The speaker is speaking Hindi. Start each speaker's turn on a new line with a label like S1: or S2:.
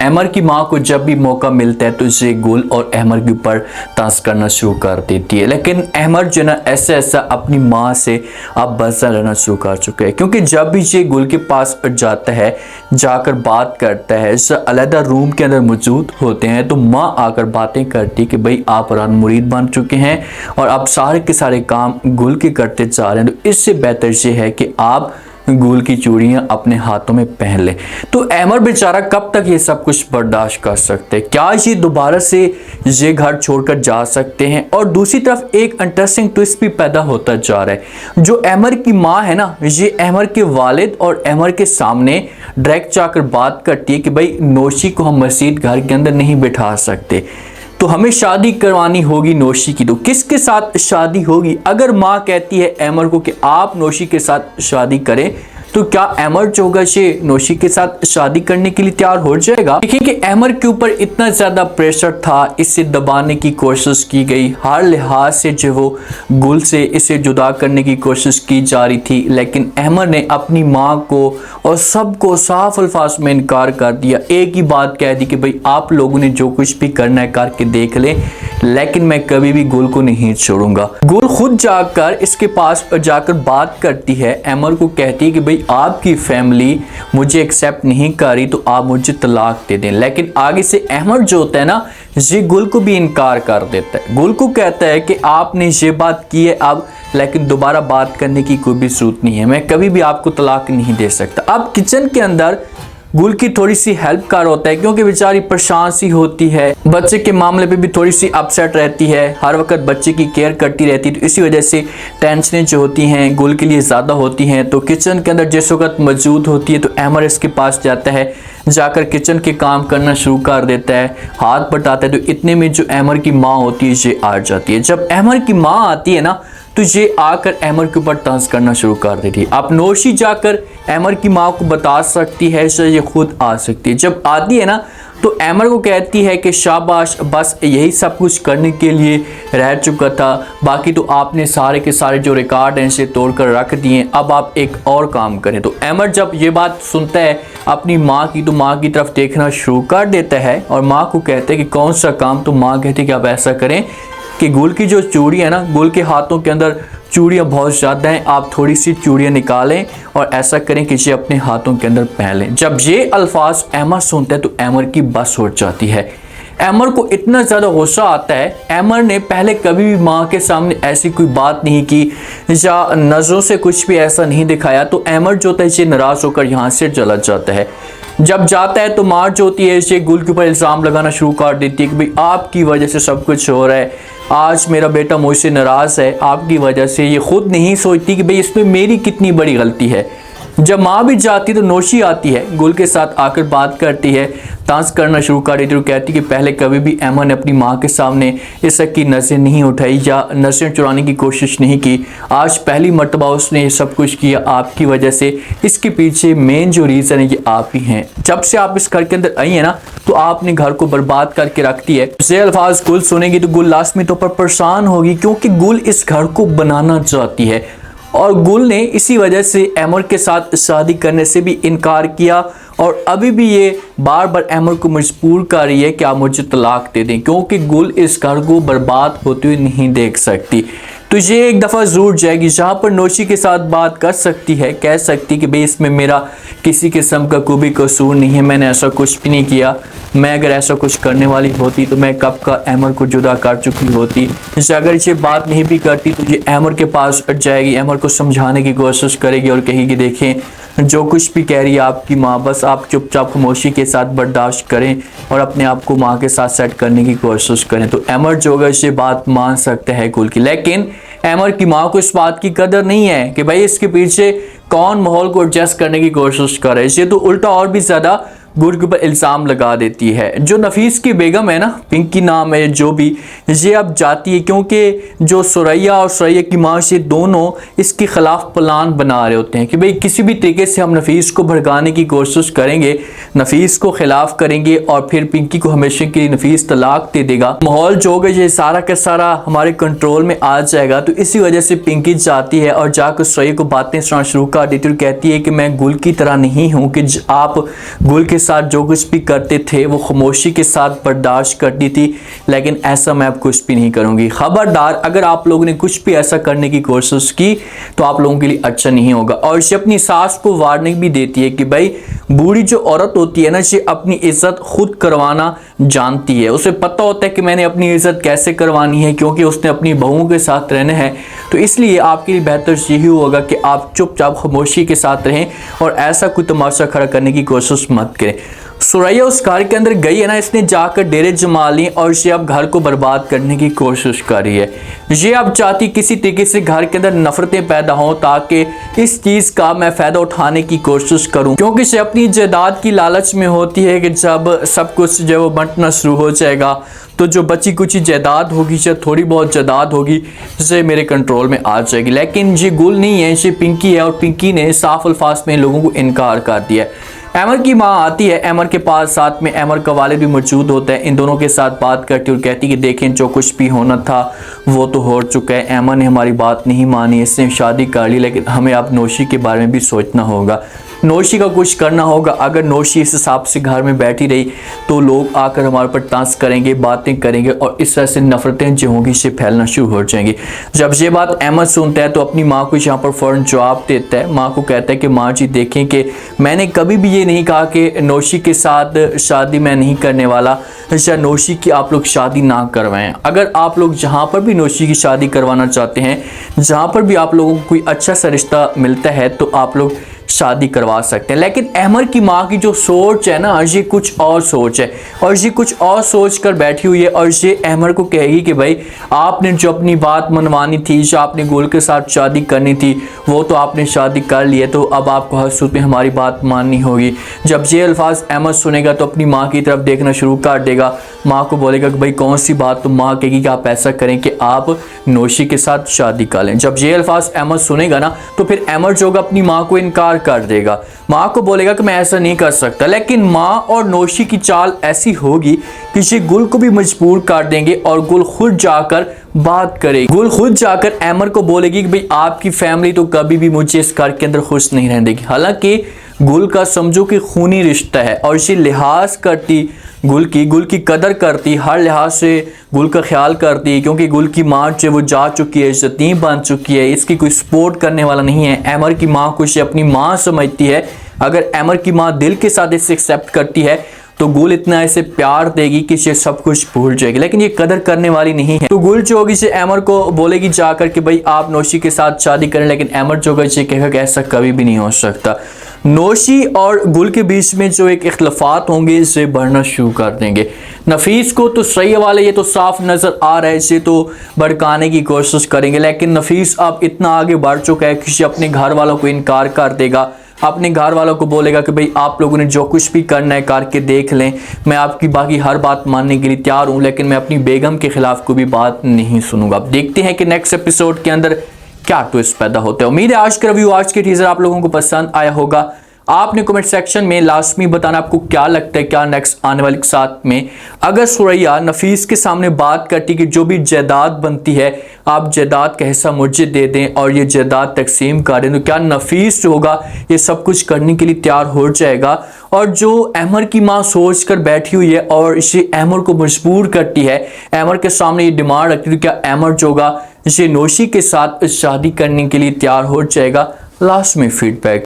S1: अहमर की माँ को जब भी मौका मिलता है तो ये गुल और अहमर के ऊपर तंज करना शुरू कर देती है। लेकिन अहमर जो ना ऐसा अपनी माँ से अब बसा रहना शुरू कर चुका है, क्योंकि जब भी ये गुल के पास जाता है, जाकर बात करता है, इस अलग रूम के अंदर मौजूद होते हैं, तो माँ आकर बातें करती कि भाई आप कुरान मुरीद बन चुके हैं और आप सारे के सारे काम गुल के करते जा रहे हैं, तो इससे बेहतर ये है कि आप गुल की चूड़ियां अपने हाथों में पहन ले। तो अहमर बेचारा कब तक ये सब कुछ बर्दाश्त कर सकते हैं? क्या ये दोबारा से ये घर छोड़कर जा सकते हैं? और दूसरी तरफ एक इंटरेस्टिंग ट्विस्ट भी पैदा होता जा रहा है। जो अहमर की माँ है ना, ये अहमर के वालिद और अहमर के सामने डायरेक्ट जाकर बात करती है कि भाई नौशी को हम मस्जिद घर के अंदर नहीं बिठा सकते, तो हमें शादी करवानी होगी नौशी की। तो किसके साथ शादी होगी? अगर माँ कहती है अहमर को कि आप नौशी के साथ शादी करें, तो क्या अहमर जो होगा ये नौशी के साथ शादी करने के लिए तैयार हो जाएगा? देखिए कि अहमर के ऊपर इतना ज़्यादा प्रेशर था, इसे दबाने की कोशिश की गई, हर लिहाज से जो वो गुल से इसे जुदा करने की कोशिश की जा रही थी, लेकिन अहमर ने अपनी माँ को और सबको साफ अल्फाज में इनकार कर दिया। एक ही बात कह दी कि भाई आप लोगों ने जो कुछ भी करना है करके देख ले, लेकिन मैं कभी भी गुल को नहीं छोड़ूंगा। गुल खुद जाकर इसके पास जाकर बात करती है, अहमर को कहती है कि भाई आपकी फैमिली मुझे एक्सेप्ट नहीं कर रही, तो आप मुझे तलाक दे दें। लेकिन आगे से अहमर जो होता है ना, ये गुल को भी इनकार कर देता है। गुल को कहता है कि आपने ये बात की है अब, लेकिन दोबारा बात करने की कोई भी जरूरत नहीं है, मैं कभी भी आपको तलाक नहीं दे सकता। अब किचन के अंदर गुल की थोड़ी सी हेल्प कर होता है, क्योंकि बेचारी परेशान सी होती है, बच्चे के मामले पे भी थोड़ी सी अपसेट रहती है, हर वक्त बच्चे की केयर करती रहती है, तो इसी वजह से टेंशनें जो होती हैं गुल के लिए ज़्यादा होती हैं। तो किचन के अंदर जिस वक्त मौजूद होती है, तो अहमर इसके पास जाता है, जाकर किचन के काम करना शुरू कर देता है, हाथ बटाता है। तो इतने में जो अहमर की माँ होती है ये आ जाती है। जब अहमर की माँ आती है ना, तो ये आकर अहमर के ऊपर तंज करना शुरू कर देती है। अब नौशी जाकर अहमर की माँ को बता सकती है, ये खुद आ सकती है। जब आती है ना, तो अहमर को कहती है कि शाबाश, बस यही सब कुछ करने के लिए रह चुका था, बाकी तो आपने सारे के सारे जो रिकॉर्ड हैं इसे तोड़कर रख दिए, अब आप एक और काम करें। तो अहमर जब ये बात सुनता है अपनी माँ की, तो माँ की तरफ देखना शुरू कर देता है और माँ को कहते हैं कि कौन सा काम? तो माँ कहती है कि आप ऐसा करें कि गुल की जो चूड़ी है ना, गुल के हाथों के अंदर चूड़ियाँ बहुत ज़्यादा हैं, आप थोड़ी सी चूड़ियाँ निकालें और ऐसा करें कि ये अपने हाथों के अंदर पहन लें। जब ये अल्फाज अहमर सुनता है तो अहमर की बस हो जाती है। अहमर को इतना ज़्यादा गुस्सा आता है, अहमर ने पहले कभी भी माँ के सामने ऐसी कोई बात नहीं की या नज़रों से कुछ भी ऐसा नहीं दिखाया। तो अहमर जो होता है ये नाराज़ होकर यहाँ से चला जाता है। जब जाता है तो माँ जो होती है इसे गुल के ऊपर इल्ज़ाम लगाना शुरू कर देती है कि भाई आपकी वजह से सब कुछ हो रहा है, आज मेरा बेटा मुझसे नाराज़ है आपकी वजह से। ये खुद नहीं सोचती कि भाई इसमें मेरी कितनी बड़ी गलती है। जब माँ भी जाती है तो नौशी आती है, गुल के साथ आकर बात करती है, तांस करना शुरू कर देती है और कहती है कि पहले कभी भी अहमर ने अपनी माँ के सामने इस हक की नज़रें नहीं उठाई या नज़रें चुराने की कोशिश नहीं की, आज पहली मर्तबा उसने ये सब कुछ किया आपकी वजह से। इसके पीछे मेन जो रीज़न है ये आप ही हैं। जब से आप इस घर के अंदर आई है ना, तो आपने घर को बर्बाद करके रख दी है। ये अल्फाज गुल सुनेगी तो गुल लाजमी तौर पर परेशान होगी, क्योंकि गुल इस घर को बनाना चाहती है और गुल ने इसी वजह से अहमर के साथ शादी करने से भी इनकार किया और अभी भी ये बार बार अहमर को मजबूर कर रही है कि आप मुझे तलाक दे दें, क्योंकि गुल इस घर को बर्बाद होते हुए नहीं देख सकती। तो ये एक दफ़ा ज़रूर जाएगी जहाँ पर नौशी के साथ बात कर सकती है, कह सकती कि भाई इसमें मेरा किसी किस्म का कोई भी कसूर नहीं है, मैंने ऐसा कुछ भी नहीं किया, मैं अगर ऐसा कुछ करने वाली होती तो मैं कब का अहमर को जुदा कर चुकी होती। जैसे अगर ये बात नहीं भी करती तो ये अहमर के पास जाएगी, अहमर को समझाने की कोशिश करेगी और कहेगी देखें जो कुछ भी कह रही है आपकी माँ, बस आप चुपचाप खामोशी के साथ बर्दाश्त करें और अपने आप को माँ के साथ सेट करने की कोशिश करें। तो अहमर जो होगा ये बात मान सकता है गुल की, लेकिन अहमर की माँ को इस बात की कदर नहीं है कि भाई इसके पीछे कौन माहौल को एडजस्ट करने की कोशिश कर रहा है। ये तो उल्टा और भी ज़्यादा गुल के ऊपर इल्ज़ाम लगा देती है। जो नफीस की बेगम है ना, पिंकी नाम है जो भी, ये अब जाती है क्योंकि जो सुरैया और सुरैया की माँ से दोनों इसके ख़िलाफ़ प्लान बना रहे होते हैं कि भाई किसी भी तरीके से हम नफीस को भड़काने की कोशिश करेंगे, नफीस को खिलाफ़ करेंगे और फिर पिंकी को हमेशा के लिए नफीस तलाक दे देगा। माहौल जो होगा ये सारा का सारा हमारे कंट्रोल में आ जाएगा। तो इसी वजह से पिंकी जाती है और जाकर सुरैया को बातें सुनाना शुरू कर देती है और कहती है कि मैं गुल की तरह नहीं हूँ कि आप गुल के साथ जो कुछ भी करते थे वो खामोशी के साथ बर्दाश्त करती थी, लेकिन ऐसा मैं अब कुछ भी नहीं करूँगी। खबरदार, अगर आप लोगों ने कुछ भी ऐसा करने की कोशिश की तो आप लोगों के लिए अच्छा नहीं होगा। और ये अपनी सास को वार्निंग भी देती है कि भाई बूढ़ी जो औरत होती है ना, ये अपनी इज्जत खुद करवाना जानती है। उसे पता होता है कि मैंने अपनी इज्जत कैसे करवानी है, क्योंकि उसने अपनी बहुओं के साथ रहना है। तो इसलिए आपके लिए बेहतर यही होगा कि आप चुपचाप खामोशी के साथ रहें और ऐसा कोई तमाशा खड़ा करने की कोशिश मत करें। सुरैया उस घर के अंदर गई है ना, इसने जाकर डेरे जमा ली और ये अब घर को बर्बाद करने की कोशिश कर रही है। ये अब चाहती किसी तरीके से घर के अंदर नफरतें पैदा हों ताकि इस चीज़ का मैं फ़ायदा उठाने की कोशिश करूं, क्योंकि ये अपनी जायदाद की लालच में होती है कि जब सब कुछ जो वो बंटना शुरू हो जाएगा तो जो बची कुछ जायदाद होगी या थोड़ी बहुत जायदाद होगी ये मेरे कंट्रोल में आ जाएगी। लेकिन ये गुल नहीं है, ये पिंकी है और पिंकी ने साफ अल्फाज में लोगों को इनकार कर दिया है। अमर की माँ आती है अमर के पास, साथ में अमर का वालिद भी मौजूद होता है। इन दोनों के साथ बात करती और कहती कि देखें जो कुछ भी होना था वो तो हो चुका है। अमर ने हमारी बात नहीं मानी, इसने शादी कर ली, लेकिन हमें अब नौशी के बारे में भी सोचना होगा, नौशी का कुछ करना होगा। अगर नौशी इस हिसाब से घर में बैठी रही तो लोग आकर हमारे पर तांस करेंगे, बातें करेंगे और इस तरह से नफरतें जो होंगी से फैलना शुरू हो जाएंगी। जब ये बात अहमद सुनता है तो अपनी माँ को यहाँ पर फ़ौरन जवाब देता है। माँ को कहता है कि माँ जी देखें कि मैंने कभी भी ये नहीं कहा कि नौशी के साथ शादी मैं नहीं करने वाला या नौशी की आप लोग शादी ना करवाएं। अगर आप लोग जहाँ पर भी नौशी की शादी करवाना चाहते हैं, जहाँ पर भी आप लोगों को कोई अच्छा सा रिश्ता मिलता है तो आप लोग शादी करवा सकते हैं। लेकिन अहमर की माँ की जो सोच है ना, ये कुछ और सोच है और ये कुछ और सोच कर बैठी हुई है और ये अहमर को कहेगी कि भाई आपने जो अपनी बात मनवानी थी, जो आपने गुल के साथ शादी करनी थी वो तो आपने शादी कर ली है, तो अब आपको हर सूरत में हमारी बात माननी होगी। जब ये अल्फाज अहमद सुनेगा तो अपनी माँ की तरफ देखना शुरू कर देगा। माँ को बोलेगा कि भाई कौन सी बात, तो माँ कहेगी कि आप ऐसा करें कि आप नौशी के साथ शादी कर लें। जब ये अल्फाज अहमद सुनेगा ना तो फिर अहमद जो अपनी माँ को इनकार कर देगा, माँ को बोलेगा कि मैं ऐसा नहीं कर सकता। लेकिन माँ और नौशी की चाल ऐसी होगी कि ये गुल को भी मजबूर कर देंगे और गुल खुद जाकर बात करेगी। गुल खुद जाकर अहमद को बोलेगी कि भाई आपकी फैमिली तो कभी भी मुझे इस घर के अंदर खुश नहीं रहने देगी। हालांकि गुल का समझो कि खूनी रिश्ता है और इसे लिहाज करती, गुल की कदर करती, हर लिहाज से गुल का ख्याल करती, क्योंकि गुल की माँ जो वो जा चुकी है, यतीम बन चुकी है, इसकी कोई सपोर्ट करने वाला नहीं है। अमर की माँ को इसे अपनी माँ समझती है। अगर अमर की माँ दिल के साथ इसे एक्सेप्ट करती है तो गुल इतना ऐसे प्यार देगी कि ये सब कुछ भूल जाएगी, लेकिन ये कदर करने वाली नहीं है। तो गुल जो होगी से अमर को बोलेगी जाकर कि भाई आप नौशी के साथ शादी करें, लेकिन अमर जो होगा ये कहेगा कि ऐसा कभी भी नहीं हो सकता। नौशी और गुल के बीच में जो एक इख्तलाफात होंगे इसे बढ़ना शुरू कर देंगे। नफीस को तो सही वाले ये तो साफ नज़र आ रहा है, इसे तो भड़काने की कोशिश करेंगे, लेकिन नफीस अब इतना आगे बढ़ चुका है कि अपने घर वालों को इनकार कर देगा। अपने घर वालों को बोलेगा कि भाई आप लोगों ने जो कुछ भी करना है करके देख लें, मैं आपकी बाकी हर बात मानने के लिए तैयार हूँ, लेकिन मैं अपनी बेगम के खिलाफ कोई भी बात नहीं सुनूंगा। अब देखते हैं कि नेक्स्ट एपिसोड के अंदर क्या ट्विस्ट पैदा होता है। उम्मीद है आज का रिव्यू, आज के टीजर आप लोगों को पसंद आया होगा। आपने कमेंट सेक्शन में लाजमी बताना आपको क्या लगता है क्या नेक्स्ट आने वाले के साथ में। अगर सुरैया नफीस के सामने बात करती कि जो भी जायदाद बनती है आप जायदाद का हिस्सा मुझे दे दें और ये जायदाद तकसीम कर दें, तो क्या नफीस जो होगा ये सब कुछ करने के लिए तैयार हो जाएगा? और जो अमर की माँ सोच कर बैठी हुई है और इसे अमर को मजबूर करती है, अमर के सामने ये डिमांड रखती है, क्या अमर जो होगा इसे नौशी के साथ शादी करने के लिए तैयार हो जाएगा? लास्ट में फीडबैक